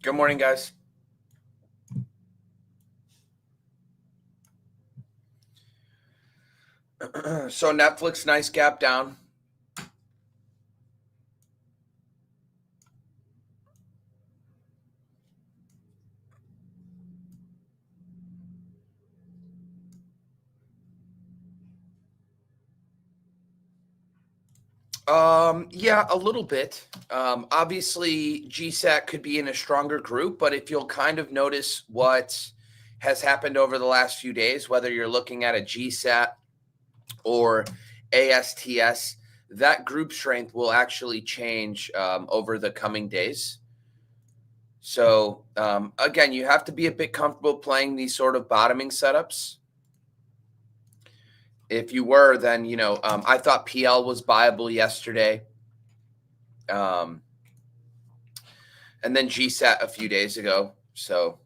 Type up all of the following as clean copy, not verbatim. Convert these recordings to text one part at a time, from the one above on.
Good morning, guys. So Netflix, nice gap down. Yeah, a little bit. Obviously, GSAT could be in a stronger group, but if you'll kind of notice what has happened over the last few days, whether you're looking at a GSAT or ASTS, that group strength will actually change over the coming days. So, again, you have to be a bit comfortable playing these sort of bottoming setups. If you were, then, I thought PL was viable yesterday. And then GSAT a few days ago. So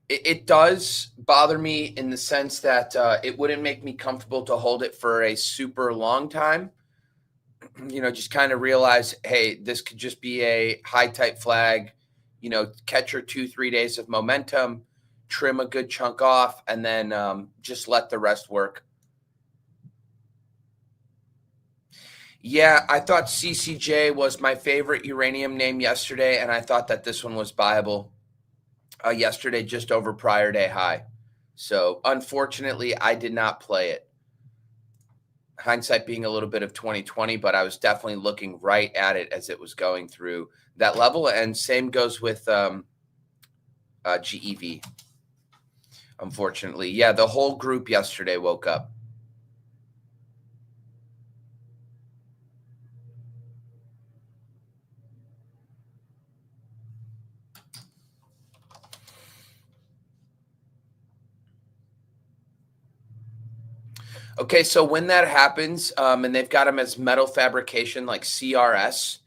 it does bother me in the sense that it wouldn't make me comfortable to hold it for a super long time. Just kind of realize, hey, this could just be a high type flag, catch your 2-3 days of momentum, trim a good chunk off, and then just let the rest work. Yeah, I thought CCJ was my favorite uranium name yesterday, and I thought that this one was viable yesterday, just over prior day high. So unfortunately, I did not play it. Hindsight being a little bit of 2020, but I was definitely looking right at it as it was going through that level. And same goes with GEV. Unfortunately, yeah, the whole group yesterday woke up. Okay, so when that happens, and they've got them as metal fabrication like CRS.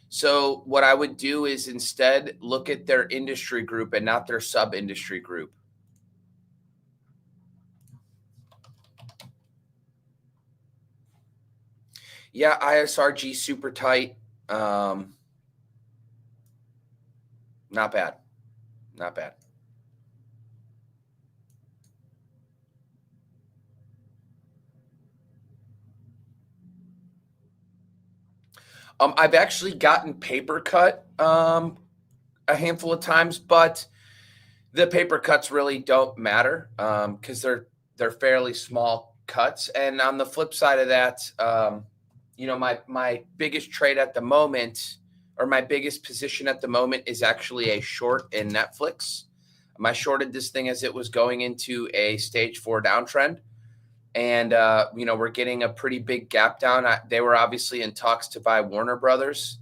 So what I would do is instead look at their industry group and not their sub-industry group. Yeah, ISRG super tight. Not bad. Not bad. I've actually gotten paper cut a handful of times, but the paper cuts really don't matter because they're fairly small cuts. And on the flip side of that, my biggest trade at the moment, or my biggest position at the moment, is actually a short in Netflix. I shorted this thing as it was going into a stage 4 downtrend. And, we're getting a pretty big gap down. They were obviously in talks to buy Warner Brothers,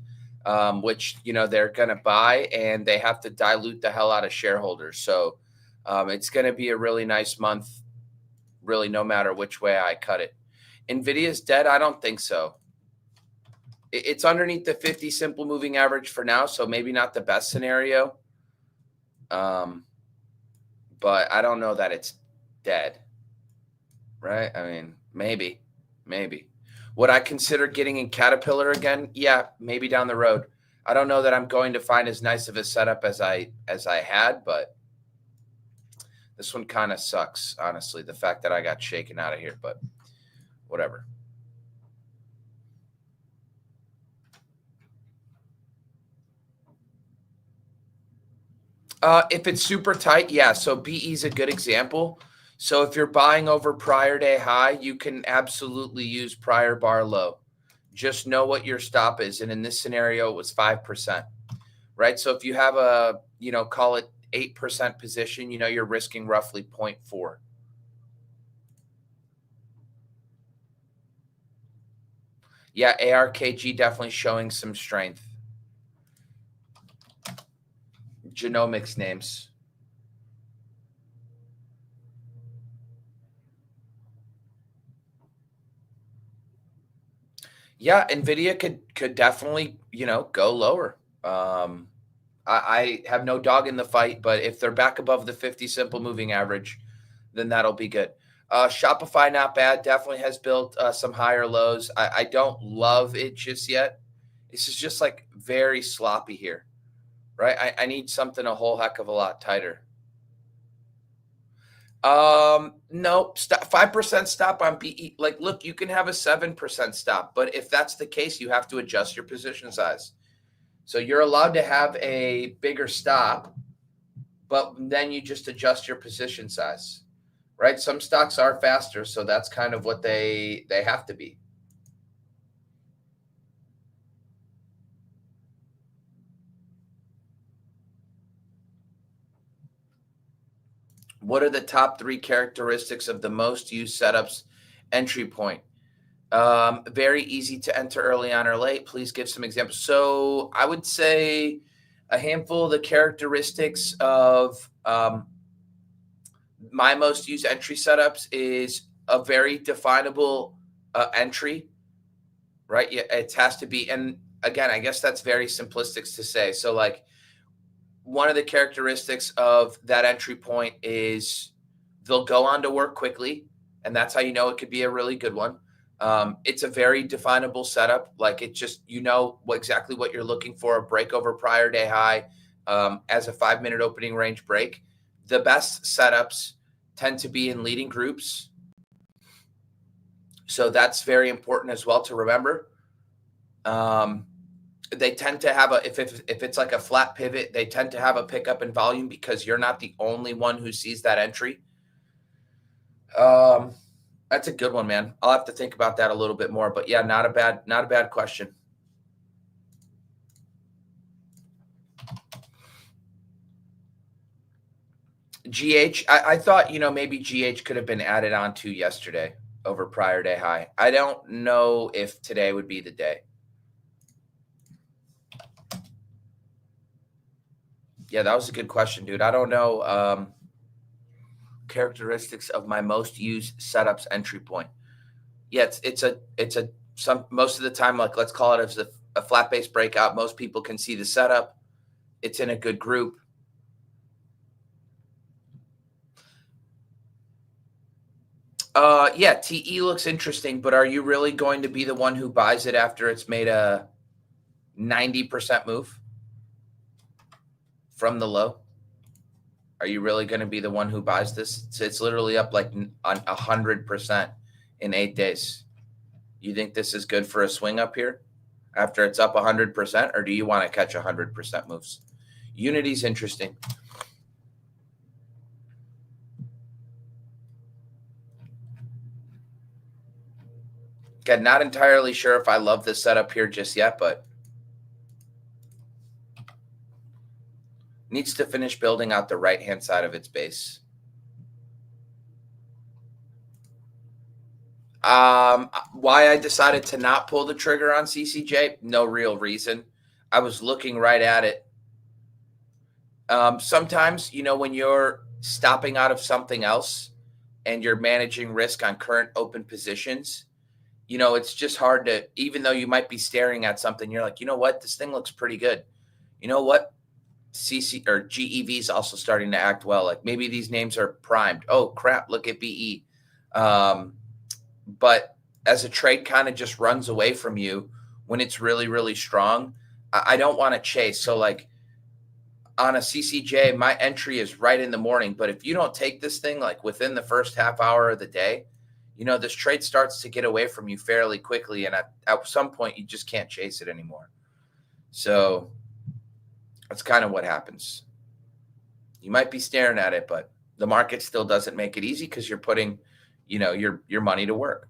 which, they're going to buy, and they have to dilute the hell out of shareholders. So it's going to be a really nice month, really, no matter which way I cut it. NVIDIA's dead? I don't think so. It's underneath the 50 simple moving average for now, so maybe not the best scenario. But I don't know that it's dead. Right? I mean, maybe. Would I consider getting in Caterpillar again? Yeah, maybe down the road. I don't know that I'm going to find as nice of a setup as I had, but this one kind of sucks, honestly, the fact that I got shaken out of here, but whatever. If it's super tight, yeah. So BE is a good example. So if you're buying over prior day high, you can absolutely use prior bar low. Just know what your stop is. And in this scenario, it was 5%, right? So if you have a, call it 8% position, you're risking roughly 0.4. Yeah, ARKG definitely showing some strength. Genomics names. Yeah, NVIDIA could definitely, go lower. I have no dog in the fight, but if they're back above the 50 simple moving average, then that'll be good. Shopify, not bad. Definitely has built some higher lows. I don't love it just yet. This is just like very sloppy here. right? I need something a whole heck of a lot tighter. Nope. Stop 5% stop on PE. Like, look, you can have a 7% stop, but if that's the case, you have to adjust your position size. So you're allowed to have a bigger stop, but then you just adjust your position size, right? Some stocks are faster, so that's kind of what they have to be. What are the top 3 characteristics of the most used setups entry point? Very easy to enter early on or late. Please give some examples. So I would say a handful of the characteristics of my most used entry setups is a very definable entry, right? Yeah, it has to be. And again, I guess that's very simplistic to say. So like one of the characteristics of that entry point is they'll go on to work quickly, and that's how you know it could be a really good one. It's a very definable setup. Like it just, exactly what you're looking for, a break over prior day high as a 5-minute opening range break. The best setups tend to be in leading groups. So that's very important as well to remember. They tend to have if it's like a flat pivot, they tend to have a pickup in volume because you're not the only one who sees that entry. That's a good one, man. I'll have to think about that a little bit more, but yeah, not a bad question. GH, I thought, maybe GH could have been added on to yesterday over prior day high. I don't know if today would be the day. Yeah, that was a good question, dude. I don't know. Characteristics of my most used setups entry point. Yeah, most of the time, like let's call it as a flat base breakout. Most people can see the setup. It's in a good group. Yeah, TE looks interesting, but are you really going to be the one who buys it after it's made a 90% move from the low? Are you really going to be the one who buys this? It's literally up like 100% in 8 days. You think this is good for a swing up here after it's up 100%, or do you want to catch 100% moves? Unity's interesting. Again, not entirely sure if I love this setup here just yet, but needs to finish building out the right-hand side of its base. Why I decided to not pull the trigger on CCJ, no real reason. I was looking right at it. Sometimes, when you're stopping out of something else and you're managing risk on current open positions, it's just hard to, even though you might be staring at something, you're like, you know what, this thing looks pretty good. You know what? CC or GEV is also starting to act well. Like maybe these names are primed. Oh crap, look at BE. But as a trade kind of just runs away from you when it's really, really strong, I don't want to chase. So like on a CCJ, my entry is right in the morning. But if you don't take this thing like within the first half hour of the day, this trade starts to get away from you fairly quickly. And at some point, you just can't chase it anymore. So that's kind of what happens. You might be staring at it, but the market still doesn't make it easy because you're putting, your money to work.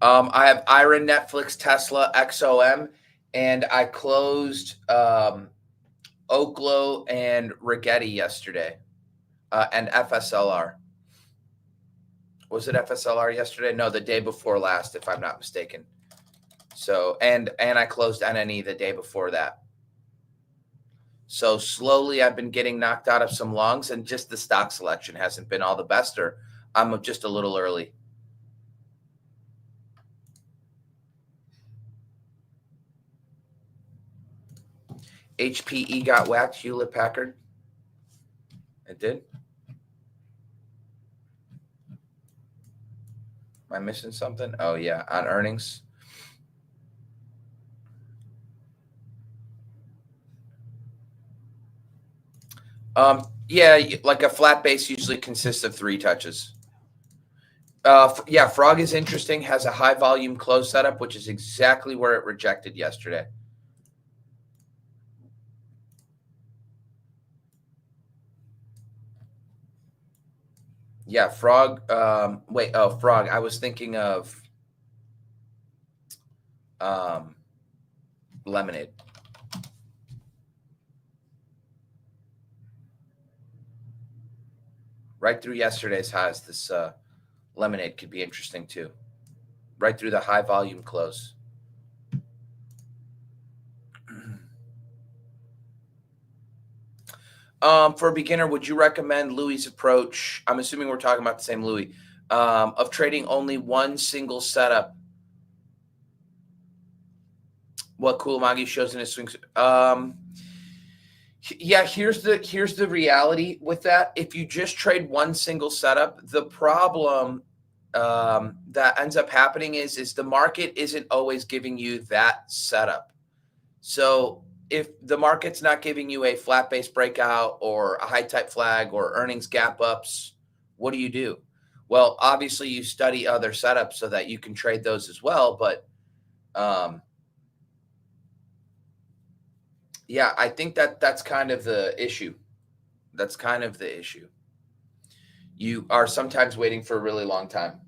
I have Iron, Netflix, Tesla, XOM, and I closed Oklo and Rigetti yesterday, and FSLR. Was it FSLR yesterday? No, the day before last, if I'm not mistaken. So, and I closed NNE the day before that. So slowly I've been getting knocked out of some longs, and just the stock selection hasn't been all the best, or I'm just a little early. HPE got whacked, Hewlett Packard. It did. Am I missing something? Oh, yeah, on earnings. Yeah, like a flat base usually consists of 3 touches. Yeah, Frog is interesting, has a high volume close setup, which is exactly where it rejected yesterday. Yeah, Frog. Frog. I was thinking of Lemonade. Right through yesterday's highs, this Lemonade could be interesting too. Right through the high volume close. For a beginner, would you recommend Louis' approach? I'm assuming we're talking about the same Louis, of trading only one single setup. What Kulamagi shows in his swings. Yeah, here's the reality with that. If you just trade one single setup, the problem that ends up happening is the market isn't always giving you that setup. So if the market's not giving you a flat base breakout or a high type flag or earnings gap ups, what do? Well, obviously you study other setups so that you can trade those as well. But yeah, I think that's kind of the issue. That's kind of the issue. You are sometimes waiting for a really long time.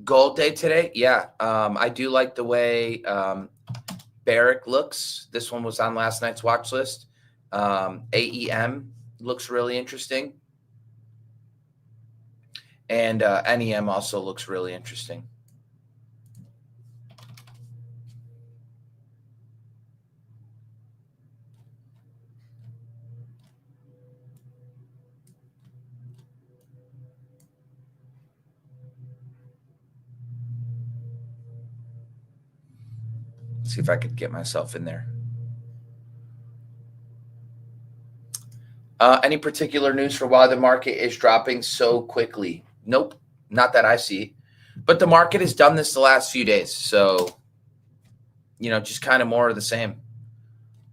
Gold day today, yeah. I do like the way Barrick looks. This one was on last night's watch list. AEM looks really interesting. And NEM also looks really interesting. Let's see if I could get myself in there. Any particular news for why the market is dropping so quickly? Nope, not that I see. But the market has done this the last few days. So, just kind of more of the same,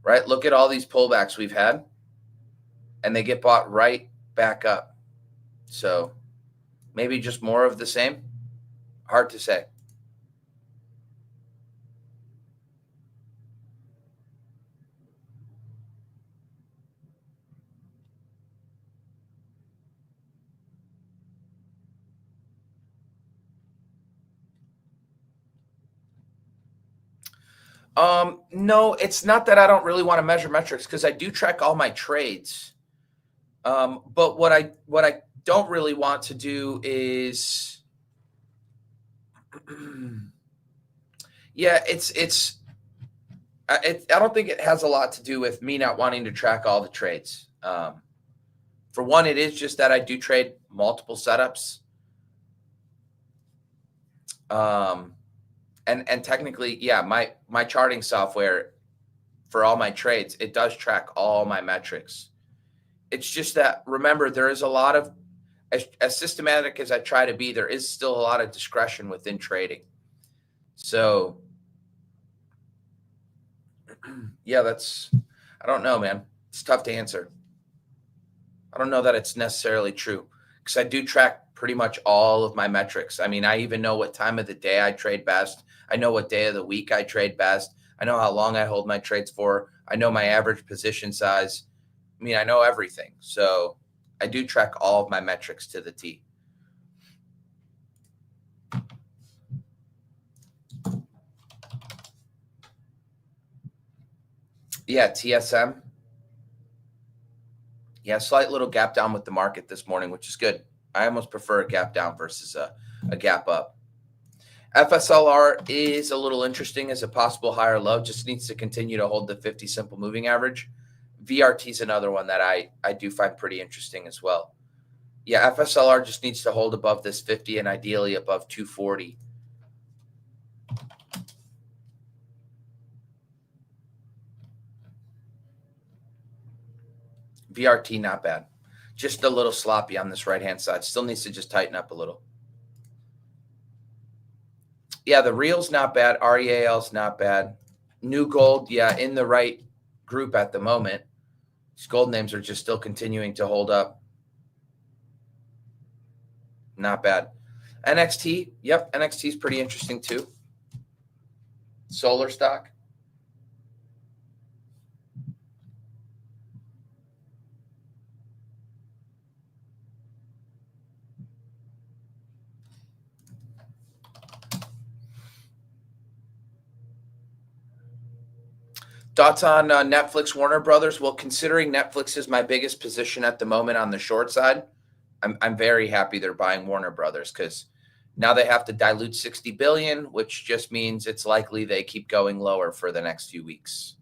right? Look at all these pullbacks we've had, and they get bought right back up. So maybe just more of the same. Hard to say. No, it's not that I don't really want to measure metrics because I do track all my trades. But what I don't really want to do is, yeah, I don't think it has a lot to do with me not wanting to track all the trades. For one, it is just that I do trade multiple setups. And technically, yeah, my charting software for all my trades, it does track all my metrics. It's just that, remember, there is a lot of, as systematic as I try to be, there is still a lot of discretion within trading. So, yeah, I don't know, man. It's tough to answer. I don't know that it's necessarily true because I do track pretty much all of my metrics. I mean, I even know what time of the day I trade best. I know what day of the week I trade best. I know how long I hold my trades for. I know my average position size. I mean, I know everything. So I do track all of my metrics to the T. Yeah, TSM. Yeah, slight little gap down with the market this morning, which is good. I almost prefer a gap down versus a gap up. FSLR is a little interesting as a possible higher low. Just needs to continue to hold the 50 simple moving average. VRT is another one that I do find pretty interesting as well. Yeah, FSLR just needs to hold above this 50 and ideally above 240. VRT, not bad. Just a little sloppy on this right-hand side. Still needs to just tighten up a little. Yeah, the real's not bad. REAL's not bad. New gold, yeah, in the right group at the moment. These gold names are just still continuing to hold up. Not bad. NXT, yep, NXT is pretty interesting too. Solar stock. Thoughts on Netflix, Warner Brothers? Well, considering Netflix is my biggest position at the moment on the short side, I'm very happy they're buying Warner Brothers because now they have to dilute 60 billion, which just means it's likely they keep going lower for the next few weeks.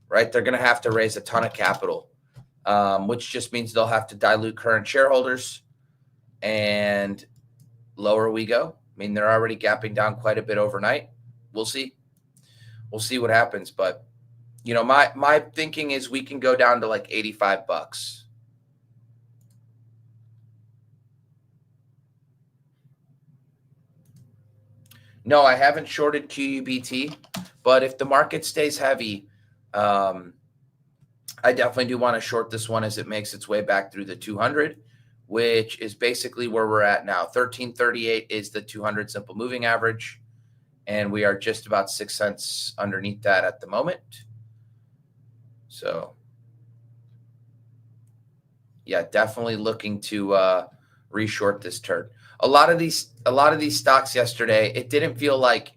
Right? They're going to have to raise a ton of capital, which just means they'll have to dilute current shareholders, and lower we go. I mean, they're already gapping down quite a bit overnight. We'll see. We'll see what happens, but you know, my thinking is we can go down to like $85. No, I haven't shorted QUBT, but if the market stays heavy, I definitely do want to short this one as it makes its way back through the 200, which is basically where we're at now. 1338 is the 200 simple moving average, and we are just about 6 cents underneath that at the moment. So, yeah, definitely looking to reshort this turn. A lot of these stocks yesterday, it didn't feel like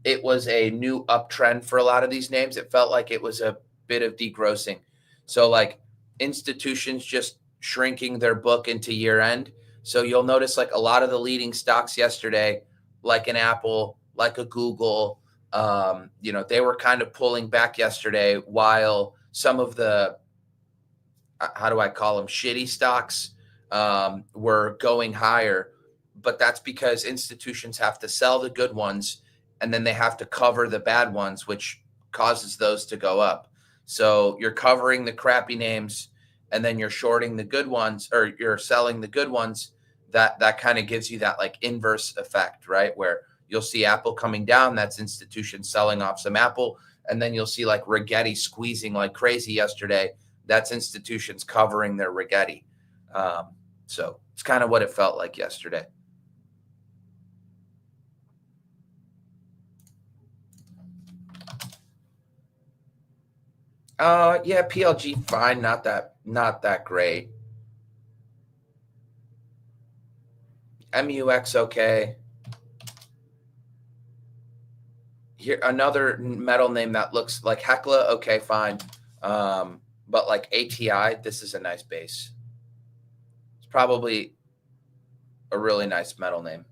it was a new uptrend for a lot of these names. It felt like it was a bit of degrossing. So like institutions just shrinking their book into year end. So you'll notice like a lot of the leading stocks yesterday, like an Apple, like a Google, you know, they were kind of pulling back yesterday while some of the, how do I call them, shitty stocks were going higher. But that's because institutions have to sell the good ones and then they have to cover the bad ones, which causes those to go up. So you're covering the crappy names and then you're shorting the good ones, or you're selling the good ones. That kind of gives you that like inverse effect, right? Where you'll see Apple coming down, that's institutions selling off some Apple, and then you'll see like Rigetti squeezing like crazy yesterday. That's institutions covering their Rigetti. So it's kind of what it felt like yesterday. Yeah, PLG fine, not that great. MUX okay. Here another metal name that looks like Hecla, okay, fine. But like ATI, this is a nice base. It's probably a really nice metal name.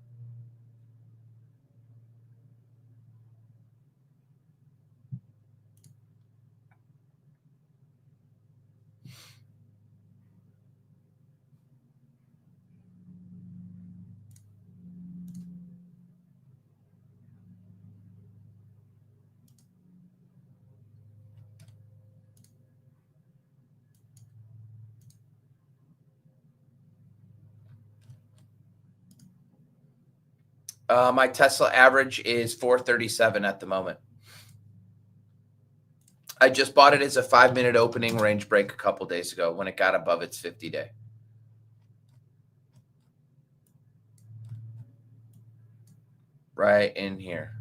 My Tesla average is 437 at the moment. I just bought it as a 5-minute opening range break a couple days ago when it got above its 50-day. Right in here.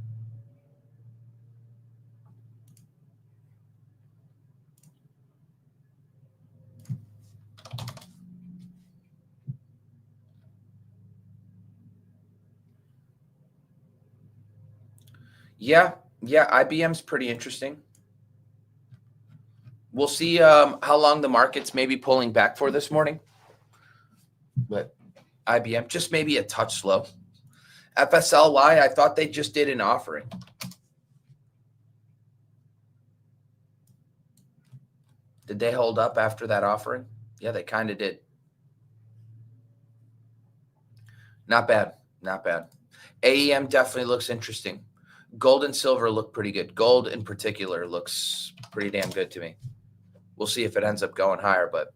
Yeah, IBM's pretty interesting. We'll see how long the market's maybe pulling back for this morning. But IBM just maybe a touch slow. FSLY, I thought they just did an offering. Did they hold up after that offering? Yeah, they kind of did. Not bad. Not bad. AEM definitely looks interesting. Gold and silver look pretty good. Gold in particular looks pretty damn good to me. We'll see if it ends up going higher, but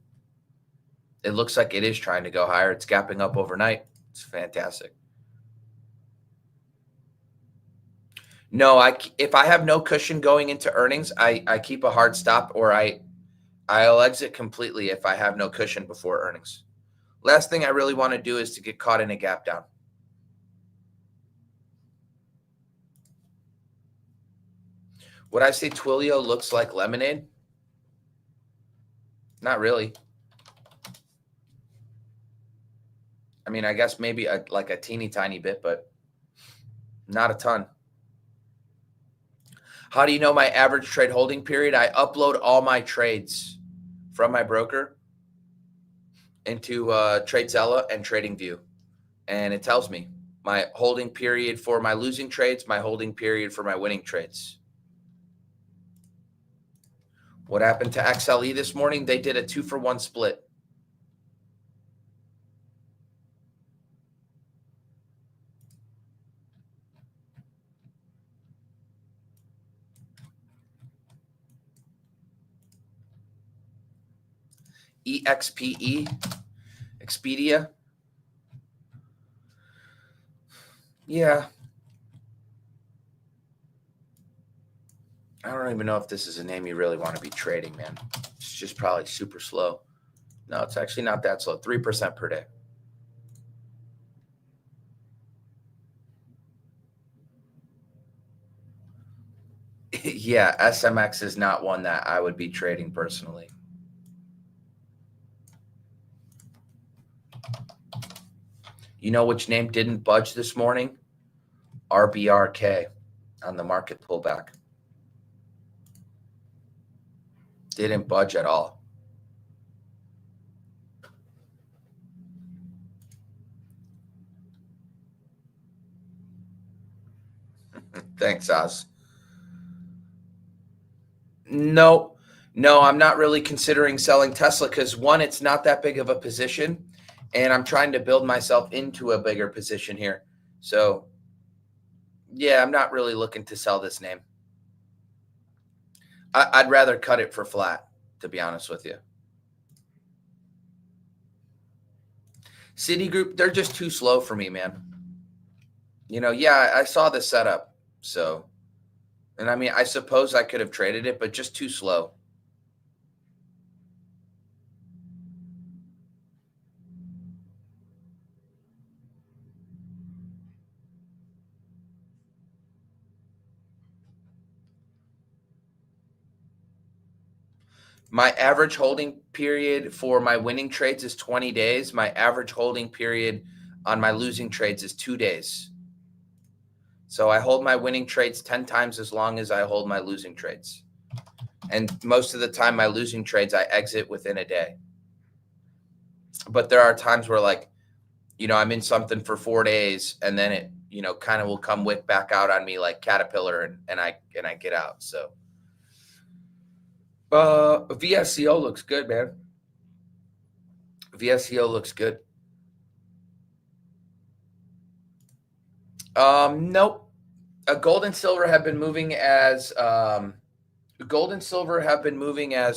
it looks like it is trying to go higher. It's gapping up overnight. It's fantastic. No, if I have no cushion going into earnings, I keep a hard stop, or I'll exit completely if I have no cushion before earnings. Last thing I really want to do is to get caught in a gap down. Would I say Twilio looks like lemonade? Not really. I mean, I guess maybe like a teeny tiny bit, but not a ton. How do you know my average trade holding period? I upload all my trades from my broker into TradeZella and TradingView, and it tells me my holding period for my losing trades, my holding period for my winning trades. What happened to XLE this morning? They did a 2-for-1 split. EXPE, Expedia. Yeah. I don't even know if this is a name you really want to be trading, man. It's just probably super slow. No, it's actually not that slow. 3% per day. Yeah, SMX is not one that I would be trading personally. You know which name didn't budge this morning? RBRK on the market pullback. Didn't budge at all. Thanks, Oz. No, I'm not really considering selling Tesla because, one, it's not that big of a position, and I'm trying to build myself into a bigger position here. So, yeah, I'm not really looking to sell this name. I'd rather cut it for flat, to be honest with you. Citigroup, they're just too slow for me, man. You know, yeah, I saw the setup. So, and I mean, I suppose I could have traded it, but just too slow. My average holding period for my winning trades is 20 days. My average holding period on my losing trades is 2 days. So I hold my winning trades 10 times as long as I hold my losing trades. And most of the time, my losing trades, I exit within a day. But there are times where, like, you know, I'm in something for 4 days and then it, you know, kind of will come whip back out on me like Caterpillar and I get out. So VSCO looks good, man. VSCO looks good. Nope. Gold and silver have been moving as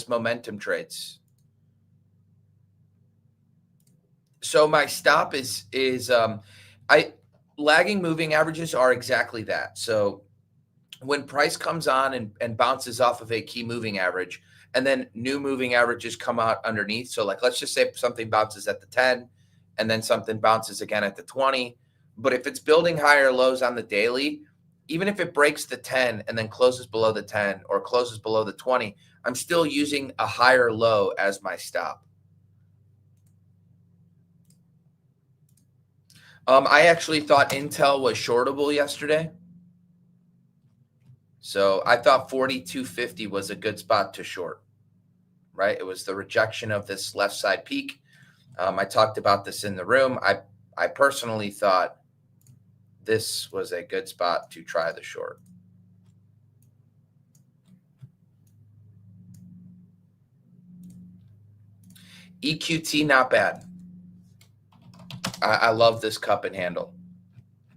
momentum trades. So my stop is lagging moving averages are exactly that. So when price comes on and bounces off of a key moving average, and then new moving averages come out underneath. So like, let's just say something bounces at the 10 and then something bounces again at the 20. But if it's building higher lows on the daily, even if it breaks the 10 and then closes below the 10 or closes below the 20, I'm still using a higher low as my stop. I actually thought Intel was shortable yesterday. So I thought 42.50 was a good spot to short. right? It was the rejection of this left side peak. I talked about this in the room. I personally thought this was a good spot to try the short. EQT, not bad. I love this cup and handle.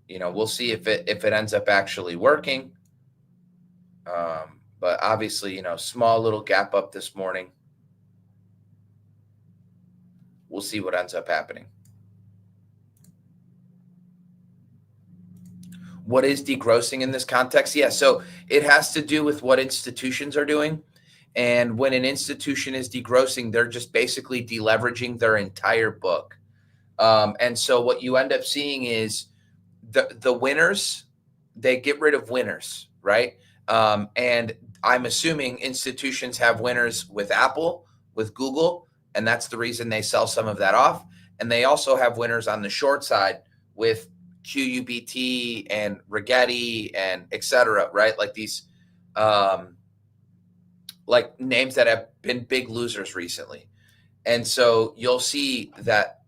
We'll see if it ends up actually working. But obviously, small little gap up this morning. We'll see what ends up happening. What is degrossing in this context? Yeah, so it has to do with what institutions are doing. And when an institution is degrossing, they're just basically deleveraging their entire book. And so what you end up seeing is the winners, they get rid of winners, right? And I'm assuming institutions have winners with Apple, with Google, and that's the reason they sell some of that off. And they also have winners on the short side with QUBT and Rigetti and et cetera, right? Like these like names that have been big losers recently. And so you'll see that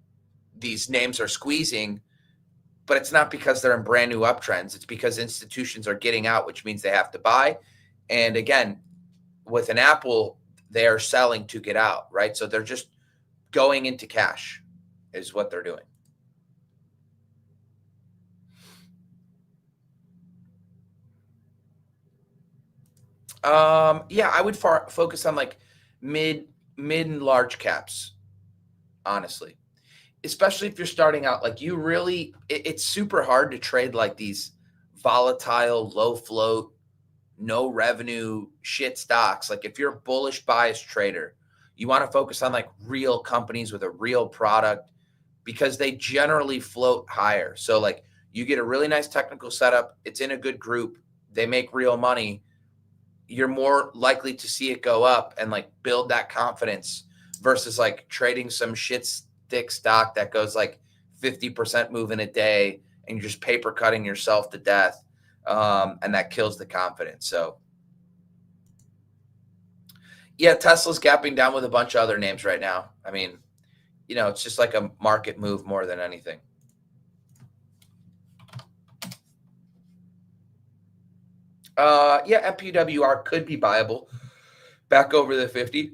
these names are squeezing, but it's not because they're in brand new uptrends. It's because institutions are getting out, which means they have to buy. And again, with an Apple, they are selling to get out, right? So they're just going into cash is what they're doing. Yeah, I would focus on like mid and large caps, honestly. Especially if you're starting out, like it's super hard to trade like these volatile, low float, no revenue shit stocks. Like if you're a bullish bias trader, you want to focus on like real companies with a real product because they generally float higher. So like you get a really nice technical setup. It's in a good group. They make real money. You're more likely to see it go up and like build that confidence versus like trading some shit stick stock that goes like 50% move in a day and you're just paper cutting yourself to death. And that kills the confidence. So yeah, Tesla's gapping down with a bunch of other names right now. I mean, it's just like a market move more than anything. Yeah, MPWR could be viable back over the 50.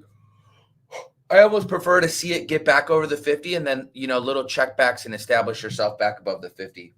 I almost prefer to see it get back over the 50 and then, little checkbacks and establish yourself back above the 50.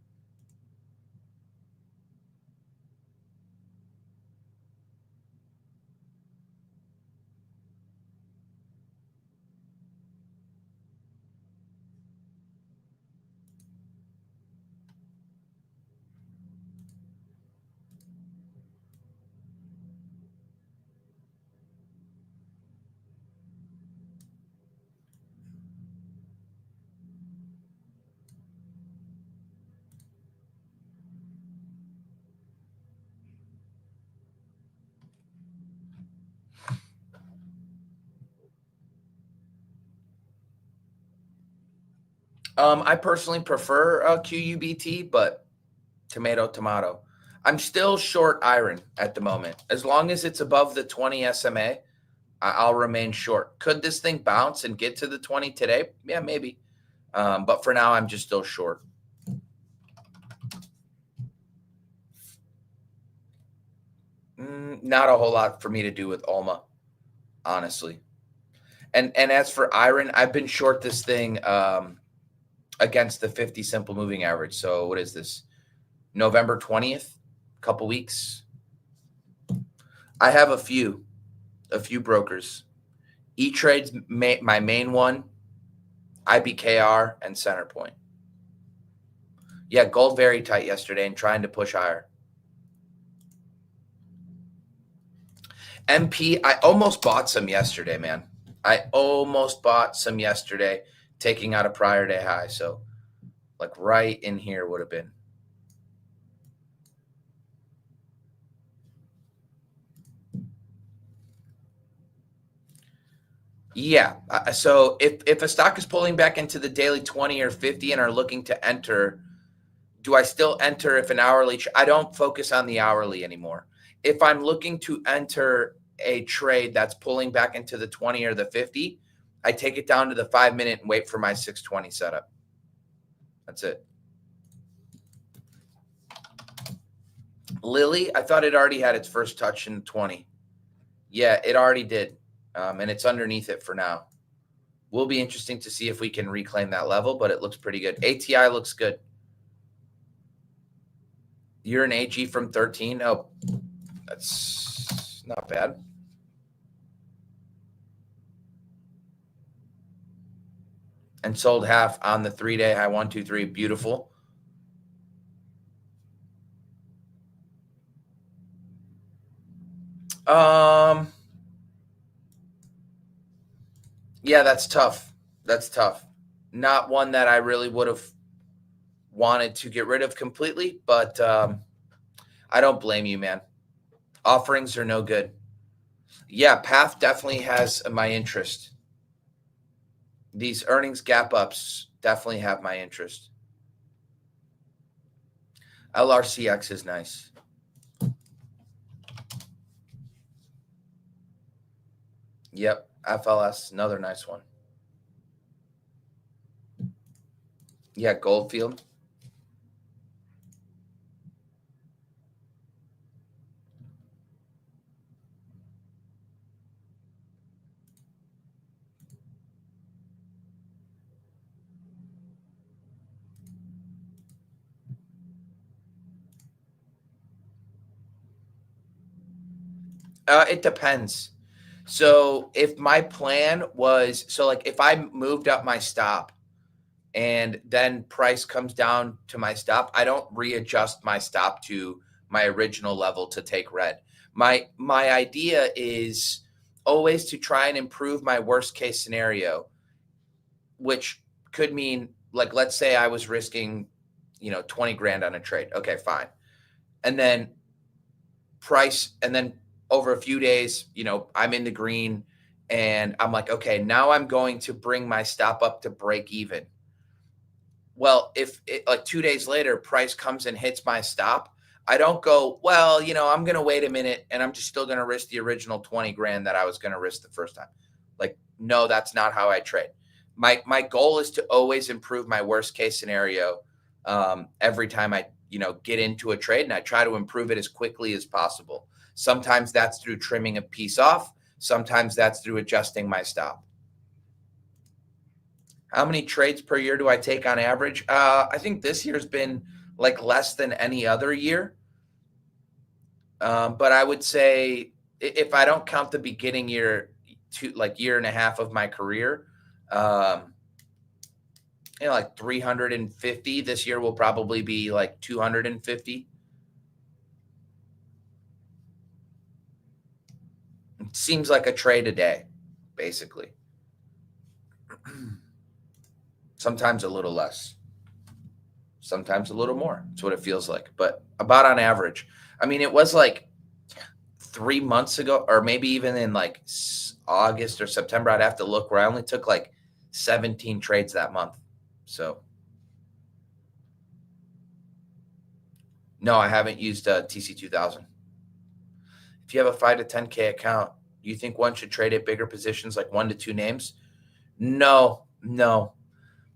I personally prefer QUBT, but tomato. I'm still short iron at the moment. As long as it's above the 20 SMA, I'll remain short. Could this thing bounce and get to the 20 today? Yeah, maybe. But for now, I'm just still short. Not a whole lot for me to do with Alma, honestly. And as for iron, I've been short this thing against the 50 simple moving average. So what is this? November 20th, couple weeks. I have a few brokers. E-Trade's my main one, IBKR, and Centerpoint. Yeah, gold very tight yesterday and trying to push higher. MP, I almost bought some yesterday, man. I almost bought some yesterday, taking out a prior day high. So like right in here would have been. Yeah. So if a stock is pulling back into the daily 20 or 50 and are looking to enter, do I still enter if an hourly? I don't focus on the hourly anymore. If I'm looking to enter a trade that's pulling back into the 20 or the 50, I take it down to the 5-minute and wait for my 620 setup. That's it. Lily, I thought it already had its first touch in 20. Yeah, it already did. And it's underneath it for now. Will be interesting to see if we can reclaim that level, but it looks pretty good. ATI looks good. You're an AG from 13. Oh, that's not bad. And sold half on the 3-day high 1, 2, 3. Beautiful. Yeah, that's tough. That's tough. Not one that I really would have wanted to get rid of completely, but I don't blame you, man. Offerings are no good. Yeah, Path definitely has my interest. These earnings gap ups definitely have my interest. LRCX is nice. Yep, FLS, another nice one. Yeah, Goldfield. It depends. So if my plan was, like if I moved up my stop and then price comes down to my stop, I don't readjust my stop to my original level to take red. My idea is always to try and improve my worst case scenario, which could mean, like, let's say I was risking, 20 grand on a trade. Okay, fine. And then price, and then over a few days, I'm in the green and I'm like, okay, now I'm going to bring my stop up to break even. Well, if like 2 days later, price comes and hits my stop, I don't go, well, I'm going to wait a minute and I'm just still going to risk the original 20 grand that I was going to risk the first time. Like, no, that's not how I trade. My goal is to always improve my worst case scenario every time I, get into a trade, and I try to improve it as quickly as possible. Sometimes that's through trimming a piece off. Sometimes that's through adjusting my stop. How many trades per year do I take on average? I think this year's been like less than any other year. But I would say if I don't count the beginning year, year and a half of my career, like 350. This year will probably be like 250. It seems like a trade a day, basically. Sometimes a little less, sometimes a little more. That's what it feels like, but about on average. I mean, it was like 3 months ago, or maybe even in like August or September, I'd have to look, where I only took like 17 trades that month. So no, I haven't used TC2000. If you have a 5 to 10K account, do you think one should trade at bigger positions, like 1 to 2 names? No.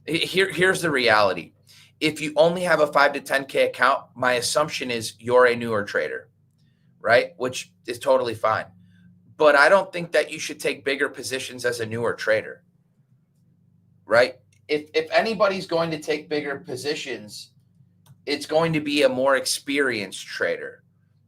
Here's the reality. If you only have a 5 to 10K account, my assumption is you're a newer trader, right? Which is totally fine. But I don't think that you should take bigger positions as a newer trader, right? If anybody's going to take bigger positions, it's going to be a more experienced trader,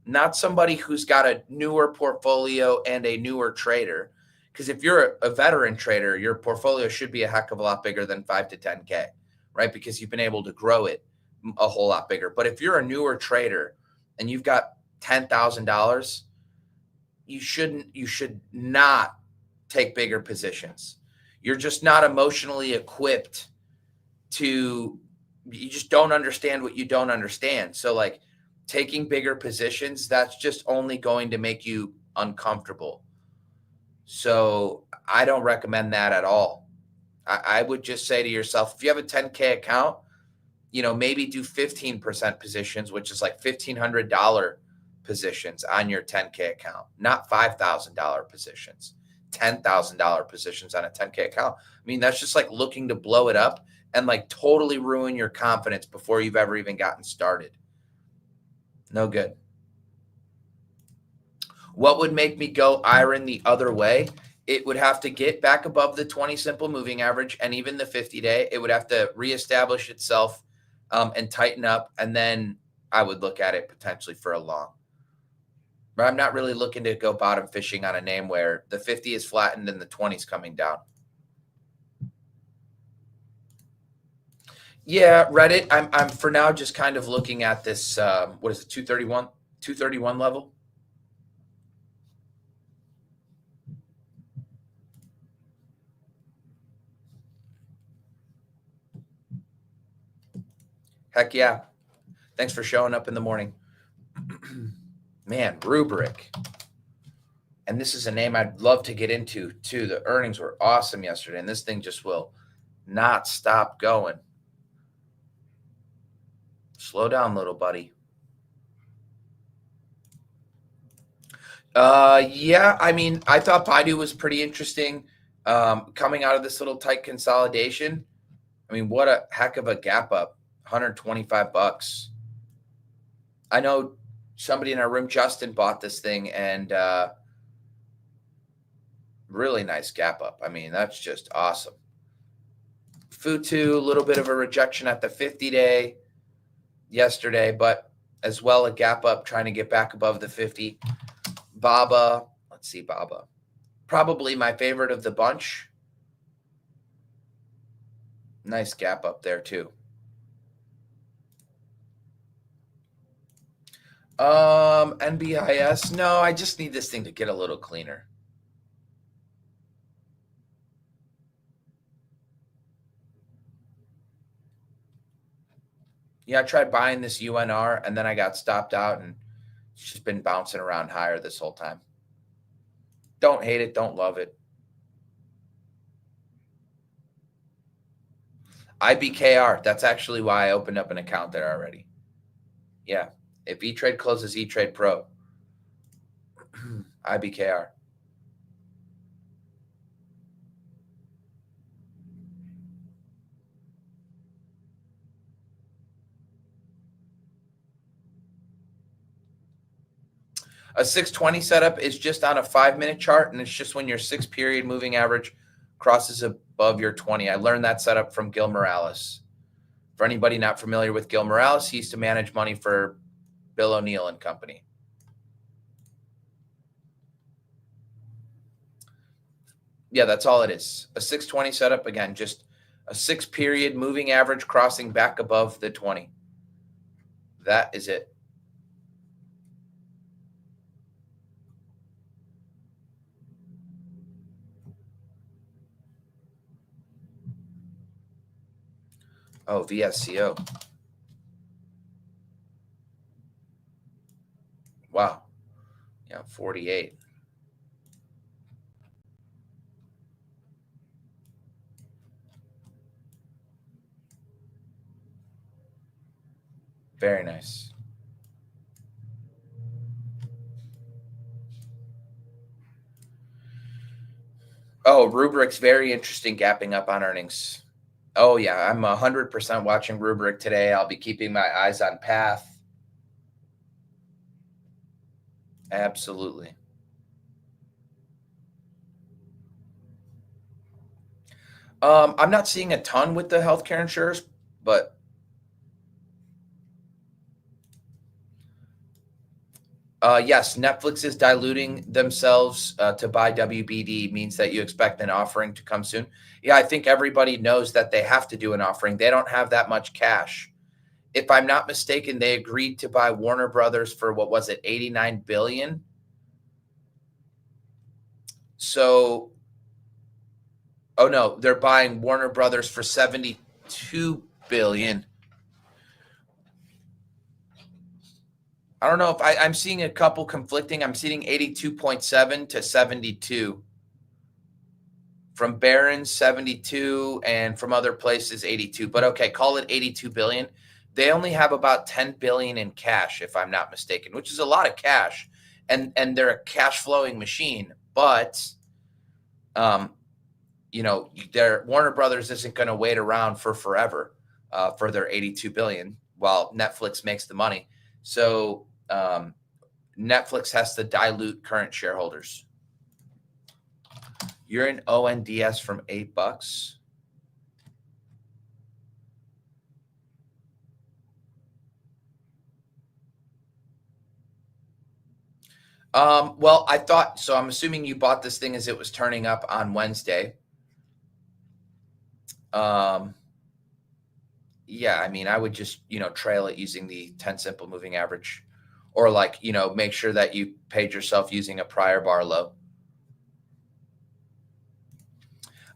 not somebody who's got a newer portfolio and a newer trader. Because if you're a veteran trader, your portfolio should be a heck of a lot bigger than 5 to 10K, right? Because you've been able to grow it a whole lot bigger. But if you're a newer trader and you've got $10,000, you should not take bigger positions. You're just not emotionally equipped to, you just don't understand what you don't understand. So like taking bigger positions, that's just only going to make you uncomfortable. So I don't recommend that at all. I would just say to yourself, if you have a 10K account, maybe do 15% positions, which is like $1,500 positions on your 10K account, not $5,000 positions, $10,000 positions on a 10K account. I mean, that's just like looking to blow it up and like totally ruin your confidence before you've ever even gotten started. No good. What would make me go iron the other way? It would have to get back above the 20 simple moving average and even the 50-day. It would have to reestablish itself and tighten up. And then I would look at it potentially for a long. But I'm not really looking to go bottom fishing on a name where the 50 is flattened and the 20 is coming down. Yeah, Reddit. I'm for now just kind of looking at this. What is it? 231 level. Heck yeah. Thanks for showing up in the morning. Man, Rubric. And this is a name I'd love to get into too. The earnings were awesome yesterday, and this thing just will not stop going. Slow down, little buddy. Yeah, I mean, I thought Baidu was pretty interesting coming out of this little tight consolidation. I mean, what a heck of a gap up, $125. I know somebody in our room, Justin, bought this thing and really nice gap up. I mean, that's just awesome. Futu, a little bit of a rejection at the 50-day yesterday, but as well a gap up trying to get back above the 50. Baba, let's see, Baba. Probably my favorite of the bunch. Nice gap up there too. NBIS. No, I just need this thing to get a little cleaner. Yeah, I tried buying this UNR and then I got stopped out and it's just been bouncing around higher this whole time. Don't hate it, don't love it. IBKR, that's actually why I opened up an account there already. Yeah, if E-Trade closes E-Trade Pro, IBKR. A 620 setup is just on a 5-minute chart, and it's just when your 6-period moving average crosses above your 20. I learned that setup from Gil Morales. For anybody not familiar with Gil Morales, he used to manage money for Bill O'Neill and company. Yeah, that's all it is. A 620 setup, again, just a 6-period moving average crossing back above the 20. That is it. Oh, VSCO. Wow. Yeah, 48. Very nice. Oh, Rubric's very interesting gapping up on earnings. Oh, yeah, I'm 100% watching Rubric today. I'll be keeping my eyes on Path. Absolutely. I'm not seeing a ton with the healthcare insurers, but yes, Netflix is diluting themselves to buy WBD means that you expect an offering to come soon. Yeah, I think everybody knows that they have to do an offering. They don't have that much cash. If I'm not mistaken, they agreed to buy Warner Brothers for what was it, $89 billion? So, oh no, they're buying Warner Brothers for $72 billion. I don't know if I'm seeing a couple conflicting. I'm seeing 82.7 to 72. From Barron's 72 and from other places 82. But okay, call it 82 billion they only have about 10 billion in cash, if I'm not mistaken, which is a lot of cash, and they're a cash flowing machine. But their Warner Brothers isn't going to wait around for forever for their 82 billion while Netflix makes the money. So Netflix has to dilute current shareholders. You're in ONDS from $8. Well, I thought so. I'm assuming you bought this thing as it was turning up on Wednesday. Yeah, I mean, I would just, trail it using the 10 simple moving average, or make sure that you paid yourself using a prior bar low.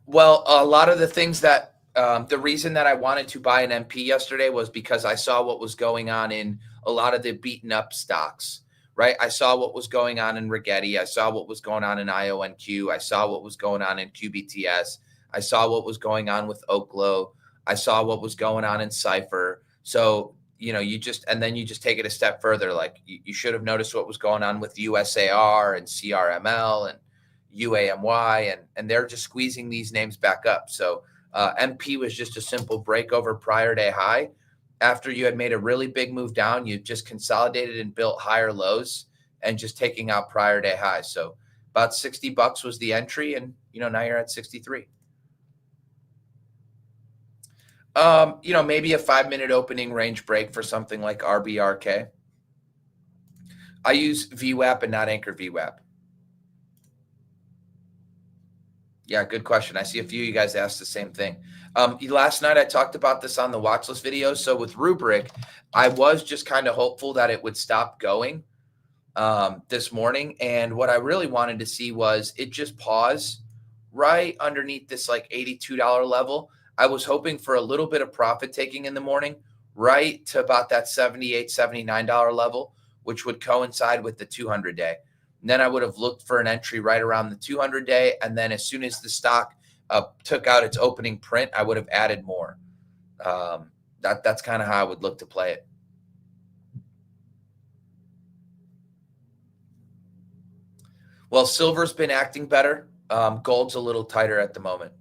Well, a lot of the things that the reason that I wanted to buy an MP yesterday was because I saw what was going on in a lot of the beaten up stocks, right? I saw what was going on in Rigetti. I saw what was going on in IONQ. I saw what was going on in QBTS. I saw what was going on with Oklo. I saw what was going on in Cypher. So, and then you just take it a step further. Like you should have noticed what was going on with USAR and CRML and UAMY, and they're just squeezing these names back up. So MP was just a simple break over prior day high. After you had made a really big move down, you just consolidated and built higher lows and just taking out prior day highs. So about $60 was the entry, and now you're at 63. Maybe a 5-minute opening range break for something like RBRK. I use VWAP and not anchor VWAP. Yeah, good question. I see a few of you guys asked the same thing. Last night I talked about this on the Watchlist video. So with Rubric, I was just kind of hopeful that it would stop going this morning. And what I really wanted to see was it just pause right underneath this like $82 level. I was hoping for a little bit of profit taking in the morning, right to about that $78, $79 level, which would coincide with the 200-day. And then I would have looked for an entry right around the 200-day. And then as soon as the stock took out its opening print, I would have added more. That's kind of how I would look to play it. Well, silver's been acting better. Gold's a little tighter at the moment.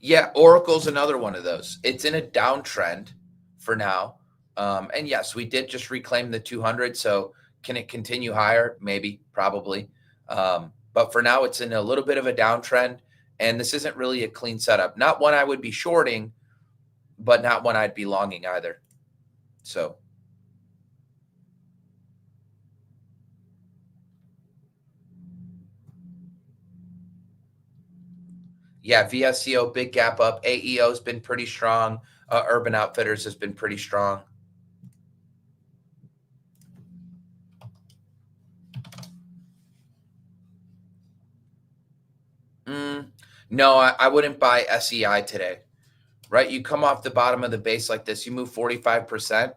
Yeah, Oracle's another one of those. It's in a downtrend for now. And yes, we did just reclaim the 200. So can it continue higher? Maybe, probably. But for now, it's in a little bit of a downtrend. And this isn't really a clean setup. Not one I would be shorting, but not one I'd be longing either. So. Yeah, VSCO, big gap up. AEO has been pretty strong. Urban Outfitters has been pretty strong. No, I wouldn't buy SEI today, right? You come off the bottom of the base like this, you move 45%.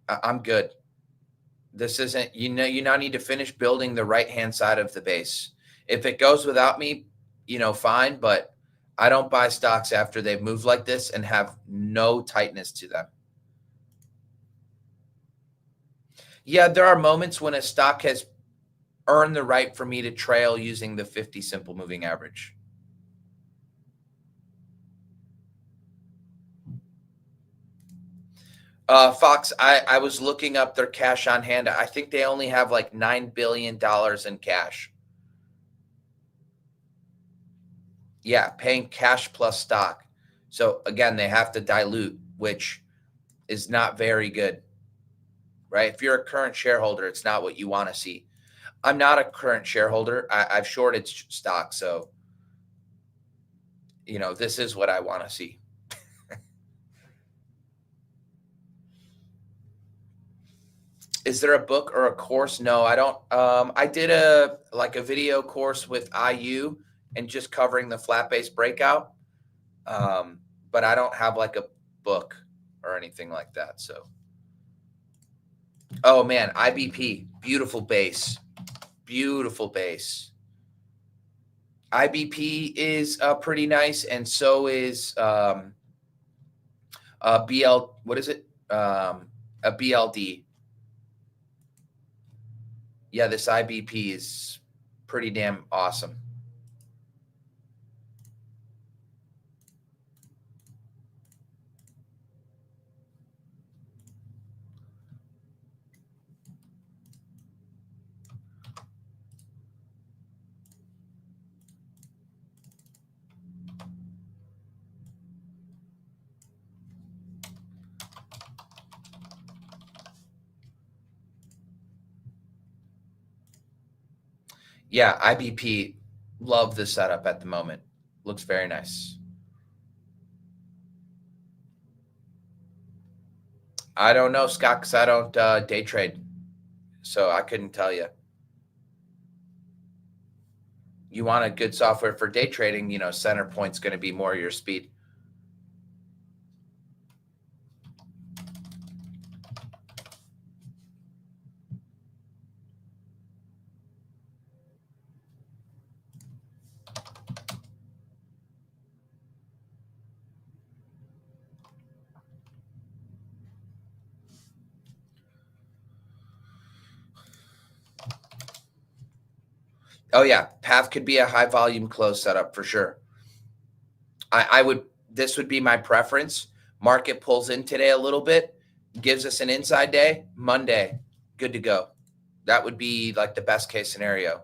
I'm good. This isn't, you now need to finish building the right-hand side of the base. If it goes without me, fine, but I don't buy stocks after they've moved like this and have no tightness to them. Yeah, there are moments when a stock has earned the right for me to trail using the 50 simple moving average. Fox, I was looking up their cash on hand. I think they only have like $9 billion in cash. Yeah, paying cash plus stock. So again, they have to dilute, which is not very good, right? If you're a current shareholder, it's not what you want to see. I'm not a current shareholder. I've shorted stock. So, this is what I want to see. Is there a book or a course? No, I don't. I did a video course with IU and just covering the flat base breakout. But I don't have like a book or anything like that. So, oh man, IBP, beautiful base. IBP is pretty nice, and so is BL. What is it? A BLD. Yeah, this IBP is pretty damn awesome. Yeah, IBP. Love the setup at the moment. Looks very nice. I don't know, Scott, because I don't day trade, so I couldn't tell you. You want a good software for day trading, Center Point's going to be more your speed. Oh yeah, Path could be a high volume close setup for sure. This would be my preference. Market pulls in today a little bit, gives us an inside day, Monday, good to go. That would be like the best case scenario.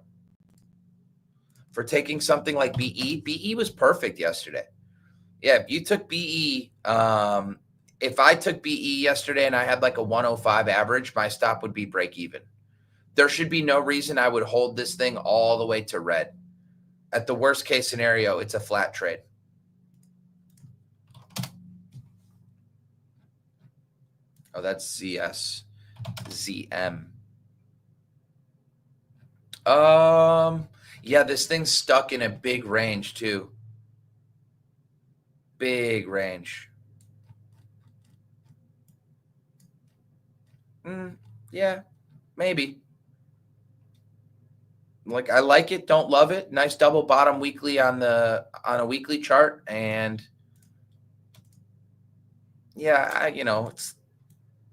For taking something like BE was perfect yesterday. Yeah, if you took BE, if I took BE yesterday and I had like a 105 average, my stop would be break even. There should be no reason I would hold this thing all the way to red. At the worst case scenario, it's a flat trade. Oh, that's ZS. ZM. Yeah, this thing's stuck in a big range too. Big range. Yeah, maybe. Like I like it, don't love it. Nice double bottom weekly on a weekly chart, and yeah,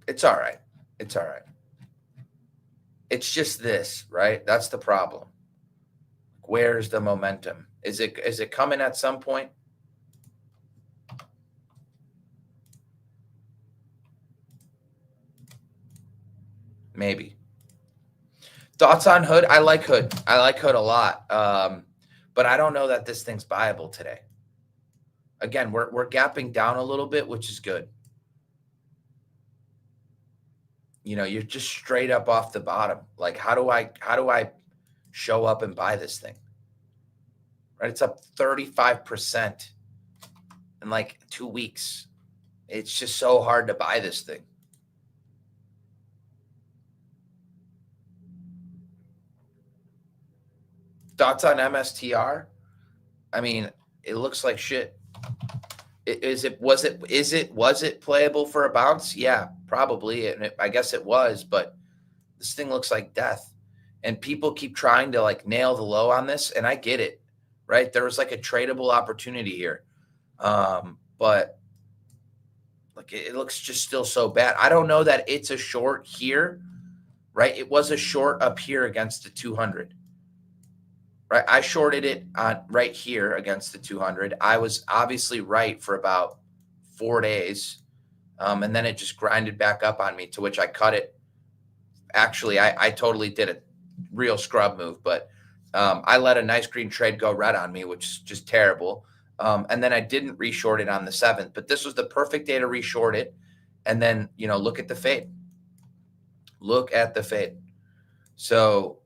it's all right. It's all right. It's just this, right? That's the problem. Where's the momentum? Is it coming at some point? Maybe. Thoughts on Hood? I like Hood. I like Hood a lot. But I don't know that this thing's viable today. Again, we're gapping down a little bit, which is good. You're just straight up off the bottom. Like, how do I show up and buy this thing? Right? It's up 35% in like 2 weeks. It's just so hard to buy this thing. Thoughts on MSTR? I mean, it looks like shit. Was it playable for a bounce? Yeah, probably. And I guess it was, but this thing looks like death. And people keep trying to like nail the low on this, and I get it, right? There was like a tradable opportunity here. But like it looks just still so bad. I don't know that it's a short here, right? It was a short up here against the 200. Right, I shorted it on right here against the 200. I was obviously right for about 4 days, and then it just grinded back up on me, to which I cut it. Actually, I totally did a real scrub move, but I let a nice green trade go red on me, which is just terrible. And then I didn't reshort it on the 7th, but this was the perfect day to reshort it. And then, look at the fade. Look at the fade. So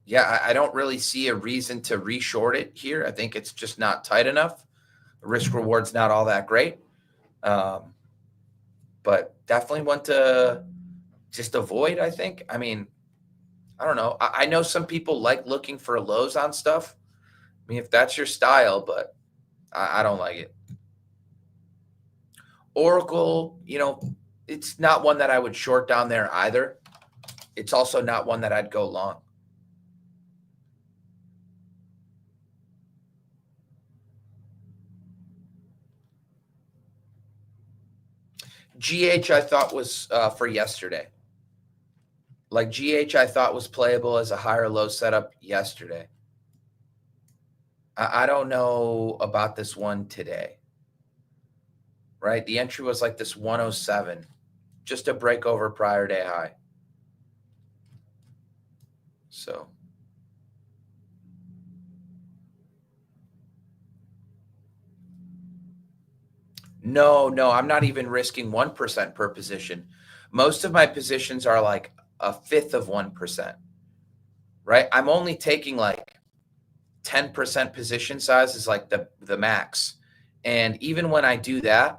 yeah, I don't really see a reason to reshort it here. I think it's just not tight enough. The risk reward's not all that great. But definitely want to just avoid, I think. I mean, I don't know. I know some people like looking for lows on stuff. I mean, if that's your style, but I don't like it. Oracle, it's not one that I would short down there either. It's also not one that I'd go long. GH I thought was for yesterday. Like GH I thought was playable as a higher low setup yesterday. I don't know about this one today. Right? The entry was like this 107, just a break over prior day high. So no, I'm not even risking 1% per position. Most of my positions are like a fifth of 1%, right? I'm only taking like 10% position size is like the max. And even when I do that,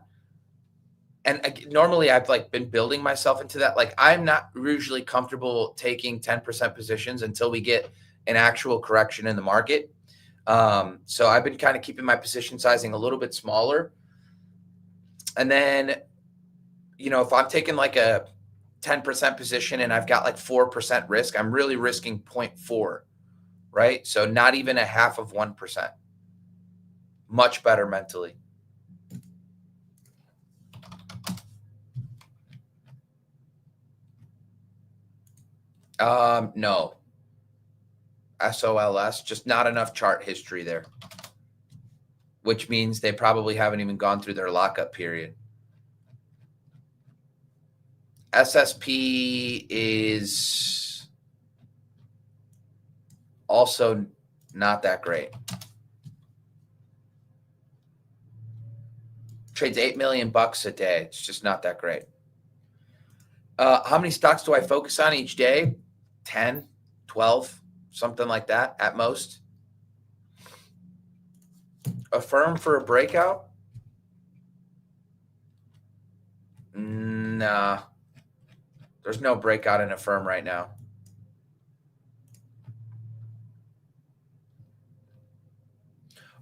and normally I've like been building myself into that. Like I'm not usually comfortable taking 10% positions until we get an actual correction in the market. So I've been kind of keeping my position sizing a little bit smaller. And then, if I'm taking like a 10% position and I've got like 4% risk, I'm really risking 0.4, right? So not even a half of 1%. Much better mentally. No. SOLS, just not enough chart history there, which means they probably haven't even gone through their lockup period. SSP is also not that great. Trades $8 million a day. It's just not that great. How many stocks do I focus on each day? 10, 12, something like that at most. A firm for a breakout? Nah. There's no breakout in a firm right now.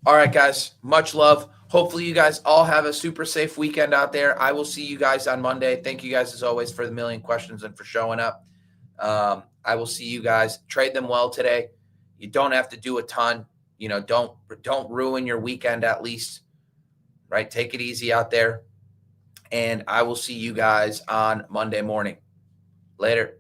All right, guys. Much love. Hopefully you guys all have a super safe weekend out there. I will see you guys on Monday. Thank you guys as always for the million questions and for showing up. I will see you guys. Trade them well today. You don't have to do a ton. Don't ruin your weekend at least. Right? Take it easy out there. And I will see you guys on Monday morning. Later.